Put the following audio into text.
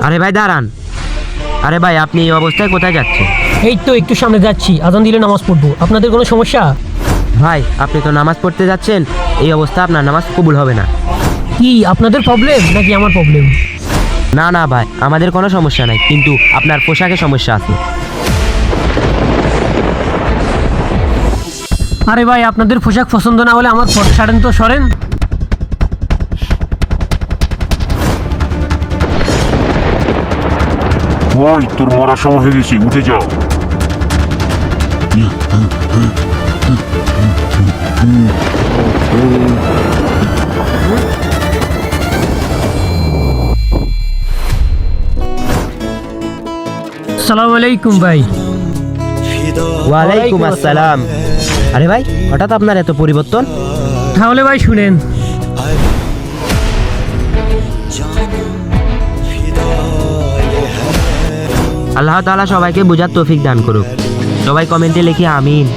আরে ভাই দাঁড়ান। আরে ভাই আপনি এই অবস্থায় কোথায় যাচ্ছেন? এই তো একটু সামনে যাচ্ছি, আজান দিলে নামাজ পড়বো। আপনাদের কোনো সমস্যা? ভাই আপনি তো নামাজ পড়তে যাচ্ছেন, এই অবস্থা আপনার নামাজ কবুল হবে না। কি আপনাদের প্রবলেম নাকি আমার প্রবলেম? না না ভাই, আমাদের কোনো সমস্যা নাই, কিন্তু আপনার পোশাকে সমস্যা আছে। আরে ভাই আপনাদের পোশাক পছন্দ না হলে আমার ছাড়েন তো, সরেন। ওই তোর মরার সময় হয়ে গেছে, উঠে যাও। আসসালামু আলাইকুম ভাই। ওয়ালাইকুম আসসালাম। আরে ভাই হঠাৎ আপনার এত পরিবর্তন? তাহলে ভাই শুনেন, আল্লাহ তাআলা সবাইকে বুঝার তৌফিক দান করুক। সবাই কমেন্টে লিখি আমিন।